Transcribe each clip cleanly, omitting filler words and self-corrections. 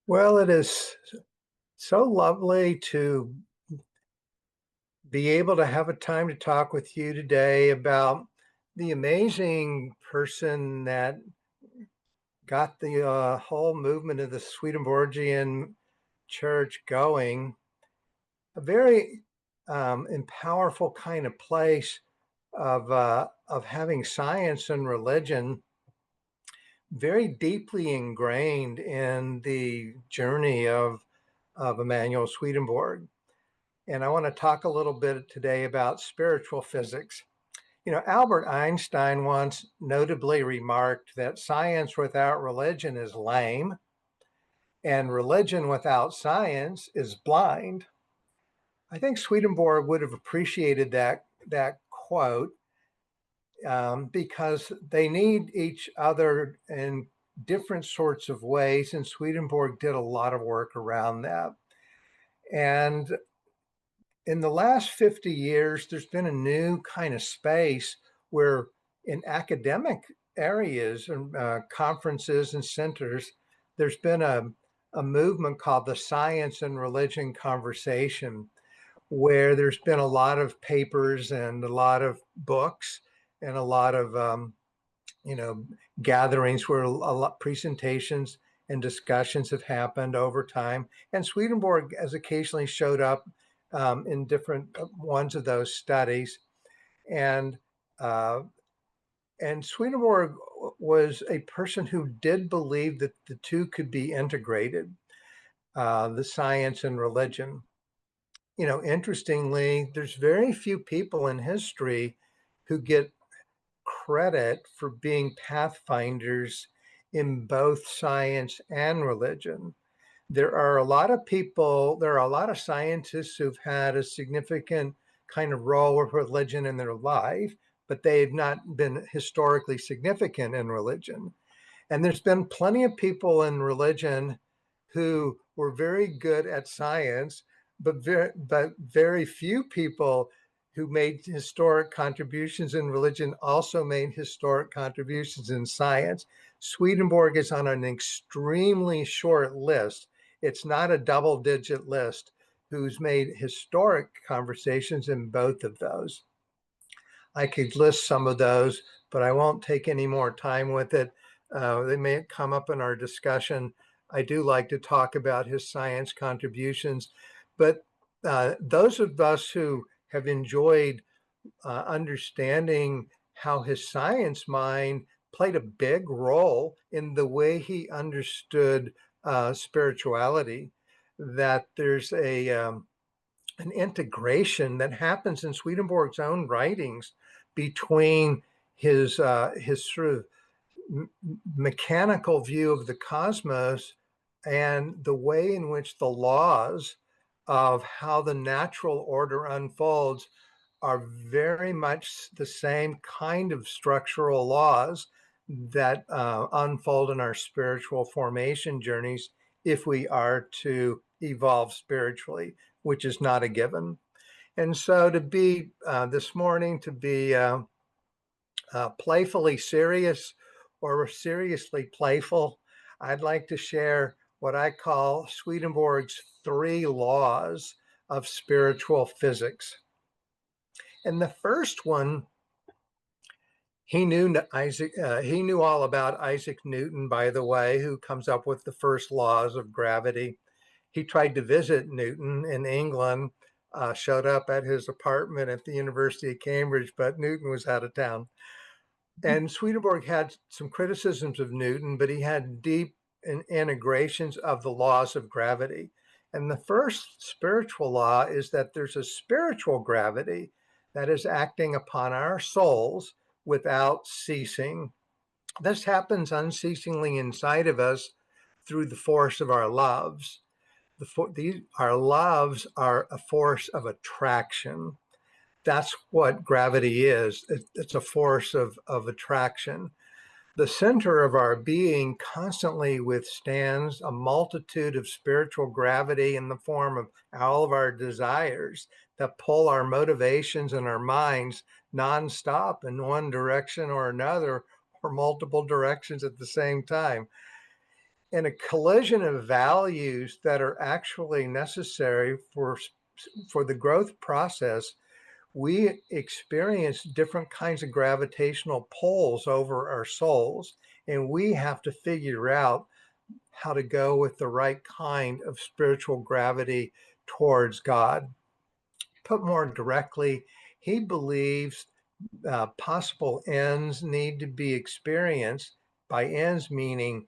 Well, it is so lovely to be able to have a time to talk with you today about the amazing person that got the whole movement of the Swedenborgian church going. A very and powerful kind of place of having science and religion very deeply ingrained in the journey of Emanuel Swedenborg. And I want to talk a little bit today about spiritual physics. Albert Einstein once notably remarked that science without religion is lame, and religion without science is blind. I think Swedenborg would have appreciated that quote because they need each other in different sorts of ways, and Swedenborg did a lot of work around that. And in the last 50 years, there's been a new kind of space where in academic areas and conferences and centers, there's been a movement called the science and religion conversation, where there's been a lot of papers and a lot of books and a lot of you know gatherings where a lot presentations and discussions have happened over time. And Swedenborg has occasionally showed up in different ones of those studies. And uh, and Swedenborg was a person who did believe that the two could be integrated, the science and religion. Interestingly, there's very few people in history who get credit for being pathfinders in both science and religion. There are a lot of scientists who've had a significant kind of role of religion in their life, but they have not been historically significant in religion. And there's been plenty of people in religion who were very good at science, but very few people who made historic contributions in religion also made historic contributions in science. Swedenborg is on an extremely short list. It's not a double-digit list who's made historic conversations in both of those. I could list some of those, but I won't take any more time with it. They may come up in our discussion. I do like to talk about his science contributions, but those of us who have enjoyed understanding how his science mind played a big role in the way he understood spirituality, that there's an integration that happens in Swedenborg's own writings between his sort of mechanical view of the cosmos and the way in which the laws of how the natural order unfolds are very much the same kind of structural laws that unfold in our spiritual formation journeys if we are to evolve spiritually, which is not a given. And so to be this morning, to be playfully serious or seriously playful, I'd like to share what I call Swedenborg's three laws of spiritual physics. And the first one, he knew all about Isaac Newton, by the way, who comes up with the first laws of gravity. He tried to visit Newton in England, showed up at his apartment at the University of Cambridge, but Newton was out of town. And Swedenborg had some criticisms of Newton, but he had deep integrations of the laws of gravity. And the first spiritual law is that there's a spiritual gravity that is acting upon our souls without ceasing. This happens unceasingly inside of us through the force of our loves. Our loves are a force of attraction. That's what gravity is. It's a force of attraction. The center of our being constantly withstands a multitude of spiritual gravity in the form of all of our desires that pull our motivations and our minds nonstop in one direction or another, or multiple directions at the same time. In a collision of values that are actually necessary for the growth process, we experience different kinds of gravitational pulls over our souls, and we have to figure out how to go with the right kind of spiritual gravity towards God. Put more directly, he believes possible ends need to be experienced. By ends, meaning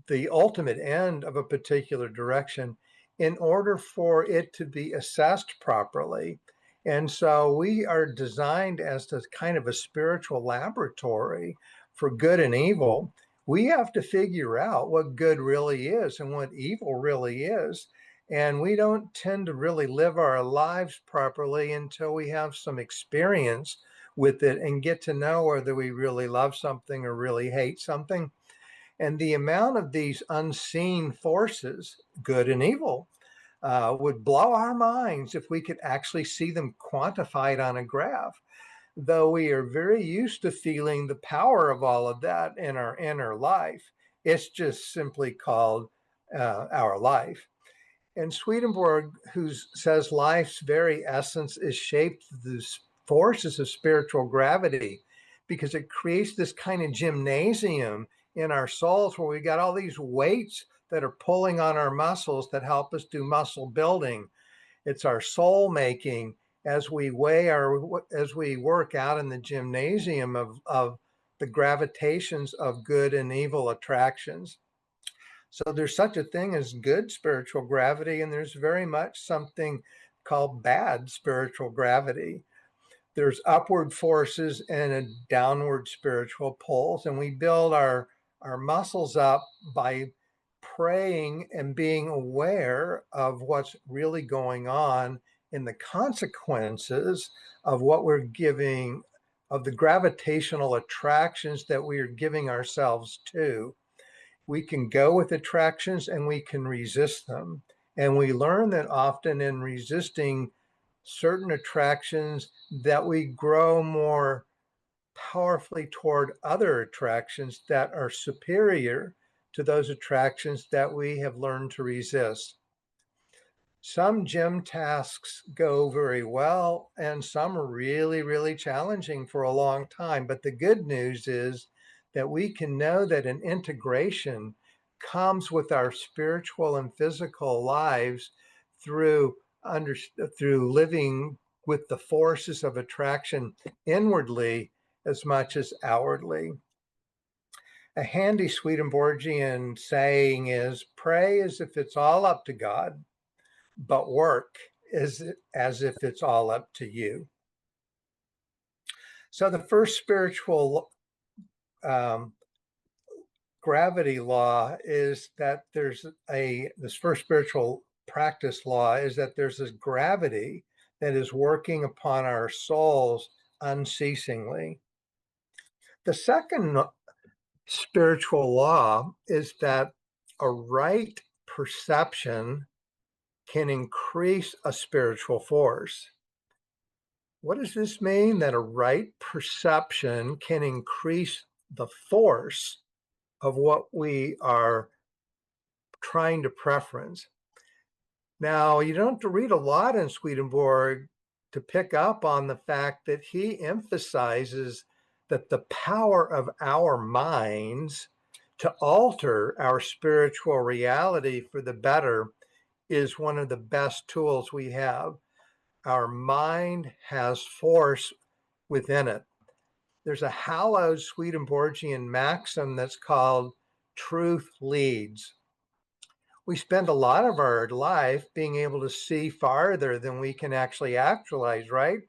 the ultimate end of a particular direction, in order for it to be assessed properly. And so we are designed as a kind of a spiritual laboratory for good and evil. We have to figure out what good really is and what evil really is. And we don't tend to really live our lives properly until we have some experience with it and get to know whether we really love something or really hate something. And the amount of these unseen forces, good and evil, would blow our minds if we could actually see them quantified on a graph. Though we are very used to feeling the power of all of that in our inner life, it's just simply called our life. And Swedenborg, who says life's very essence is shaped through the forces of spiritual gravity, because it creates this kind of gymnasium in our souls where we got all these weights that are pulling on our muscles that help us do muscle building. It's our soul making as we as we work out in the gymnasium of the gravitations of good and evil attractions. So there's such a thing as good spiritual gravity, and there's very much something called bad spiritual gravity. There's upward forces and a downward spiritual pulls, and we build our muscles up by praying and being aware of what's really going on in the consequences of what we're giving, of the gravitational attractions that we are giving ourselves to. We can go with attractions and we can resist them. And we learn that often in resisting certain attractions that we grow more powerfully toward other attractions that are superior to those attractions that we have learned to resist. Some gym tasks go very well, and some are really, really challenging for a long time. But the good news is that we can know that an integration comes with our spiritual and physical lives through through living with the forces of attraction inwardly as much as outwardly. A handy Swedenborgian saying is, pray as if it's all up to God, but work as if it's all up to you. So the first spiritual gravity law is that this first spiritual practice law is that there's this gravity that is working upon our souls unceasingly. The second spiritual law is that a right perception can increase a spiritual force. What does this mean? That a right perception can increase the force of what we are trying to preference. Now, you don't have to read a lot in Swedenborg to pick up on the fact that he emphasizes that the power of our minds to alter our spiritual reality for the better is one of the best tools we have. Our mind has force within it. There's a hallowed Swedenborgian maxim that's called truth leads. We spend a lot of our life being able to see farther than we can actually actualize, right?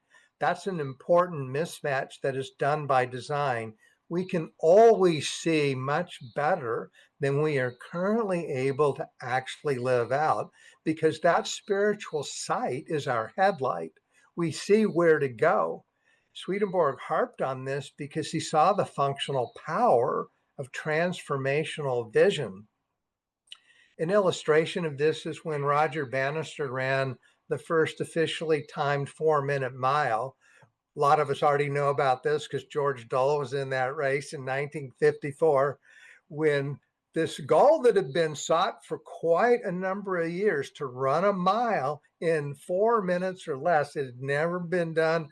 That's an important mismatch that is done by design. We can always see much better than we are currently able to actually live out, because that spiritual sight is our headlight. We see where to go. Swedenborg harped on this because he saw the functional power of transformational vision. An illustration of this is when Roger Bannister ran the first officially timed 4-minute mile. A lot of us already know about this because George Dole was in that race in 1954, when this goal that had been sought for quite a number of years, to run a mile in 4 minutes or less. It had never been done.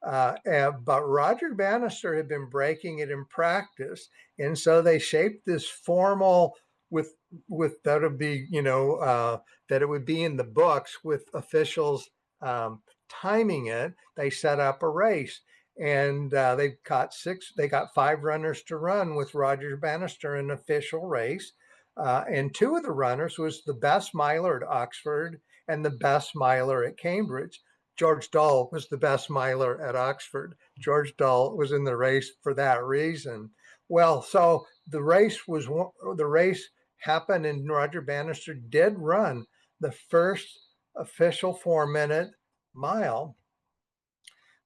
But Roger Bannister had been breaking it in practice. And so they shaped this formal with that would be, that it would be in the books with officials timing it. They set up a race, and they got 5 runners to run with Roger Bannister in an official race. And 2 of the runners was the best miler at Oxford and the best miler at Cambridge. George Dull was the best miler at Oxford. George Dull was in the race for that reason. Well, so the race happened, and Roger Bannister did run the first official 4-minute mile.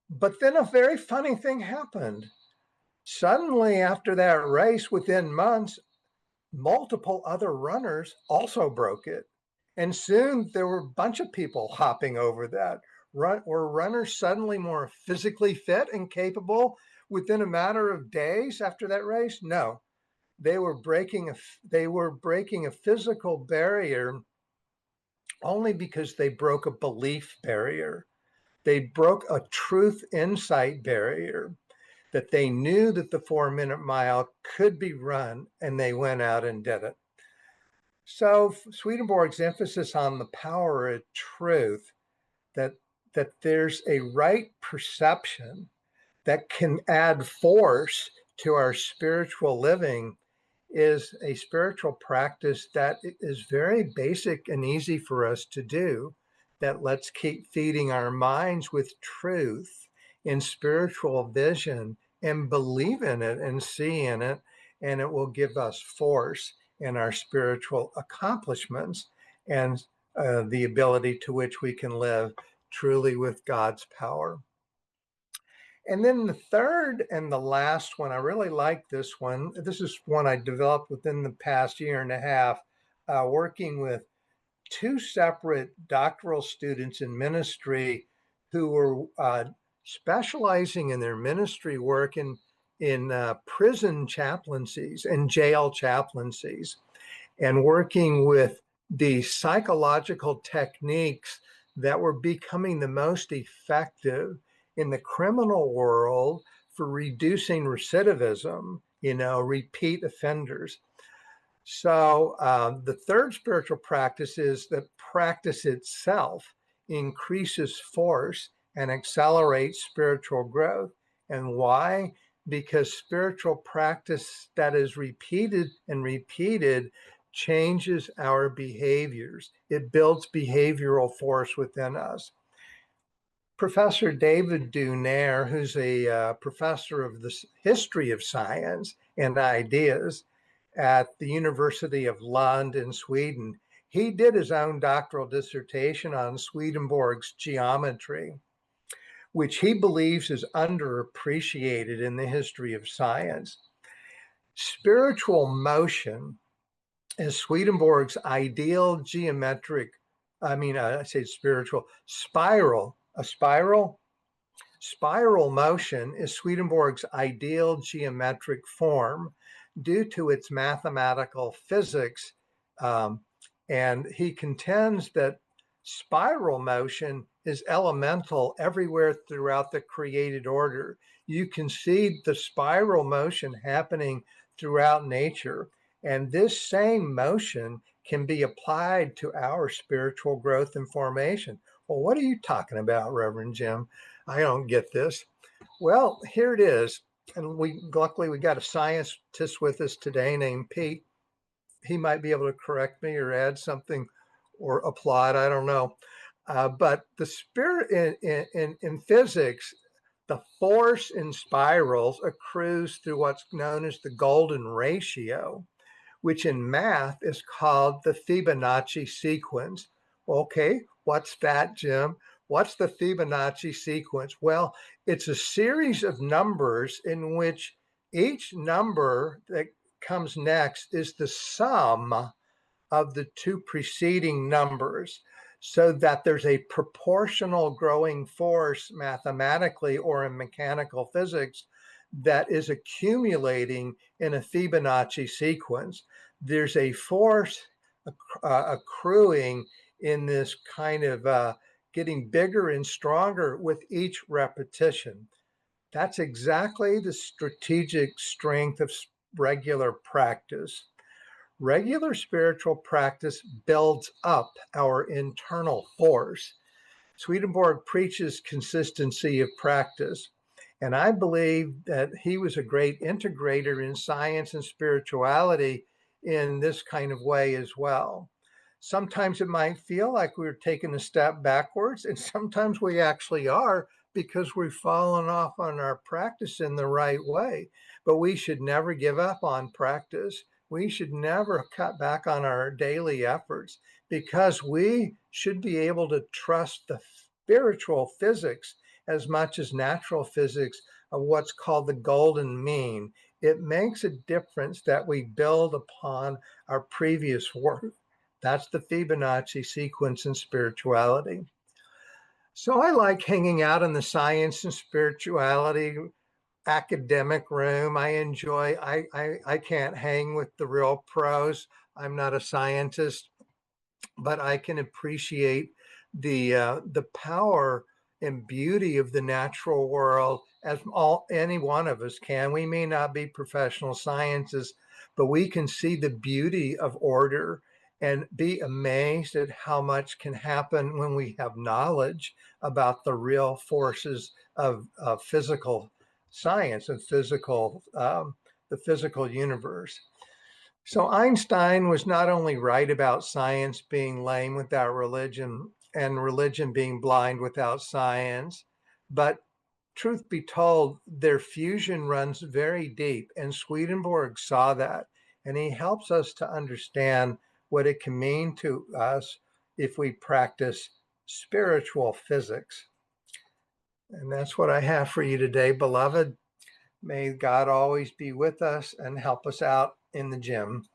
But then a very funny thing happened. Suddenly, after that race, within months, multiple other runners also broke it. And soon there were a bunch of people hopping over that. Were runners suddenly more physically fit and capable within a matter of days after that race? No, they were breaking a physical barrier only because they broke a belief barrier. They broke a truth insight barrier, that they knew that the 4-minute mile could be run, and they went out and did it. So Swedenborg's emphasis on the power of truth, that there's a right perception that can add force to our spiritual living, is a spiritual practice that is very basic and easy for us to do, that let's keep feeding our minds with truth in spiritual vision and believe in it and see in it, and it will give us force in our spiritual accomplishments and the ability to which we can live truly with God's power. And then the third and the last one, I really like this one. This is one I developed within the past year and a half, working with 2 separate doctoral students in ministry who were specializing in their ministry work in prison chaplaincies and jail chaplaincies, and working with the psychological techniques that were becoming the most effective in the criminal world for reducing recidivism, repeat offenders. So the third spiritual practice is that practice itself increases force and accelerates spiritual growth. And why? Because spiritual practice that is repeated and repeated changes our behaviors. It builds behavioral force within us. Professor David Dunaire, who's a professor of the history of science and ideas at the University of Lund in Sweden, he did his own doctoral dissertation on Swedenborg's geometry, which he believes is underappreciated in the history of science. Spiritual motion is Swedenborg's ideal geometric, I say spiritual, spiral. A spiral motion is Swedenborg's ideal geometric form due to its mathematical physics. And he contends that spiral motion is elemental everywhere throughout the created order. You can see the spiral motion happening throughout nature. And this same motion can be applied to our spiritual growth and formation. Well, what are you talking about, Reverend Jim? I don't get this. Well, here it is. And luckily we got a scientist with us today named Pete. He might be able to correct me or add something or applaud, I don't know. But the spirit in physics, the force in spirals accrues through what's known as the golden ratio, which in math is called the Fibonacci sequence. Okay, what's that, Jim? What's the Fibonacci sequence? Well, it's a series of numbers in which each number that comes next is the sum of the 2 preceding numbers, so that there's a proportional growing force mathematically or in mechanical physics that is accumulating in a Fibonacci sequence. There's a force accruing in this kind of getting bigger and stronger with each repetition. That's exactly the strategic strength of regular practice. Regular spiritual practice builds up our internal force. Swedenborg preaches consistency of practice, and I believe that he was a great integrator in science and spirituality in this kind of way as well. Sometimes it might feel like we're taking a step backwards, and sometimes we actually are because we've fallen off on our practice in the right way. But we should never give up on practice. We should never cut back on our daily efforts because we should be able to trust the spiritual physics as much as natural physics of what's called the golden mean. It makes a difference that we build upon our previous work. That's the Fibonacci sequence in spirituality. So I like hanging out in the science and spirituality academic room. I can't hang with the real pros. I'm not a scientist, but I can appreciate the power and beauty of the natural world as any one of us can. We may not be professional scientists, but we can see the beauty of order and be amazed at how much can happen when we have knowledge about the real forces of physical science and the physical universe. So Einstein was not only right about science being lame without religion and religion being blind without science, but truth be told, their fusion runs very deep, and Swedenborg saw that, and he helps us to understand what it can mean to us if we practice spiritual physics. And that's what I have for you today, beloved. May God always be with us and help us out in the gym.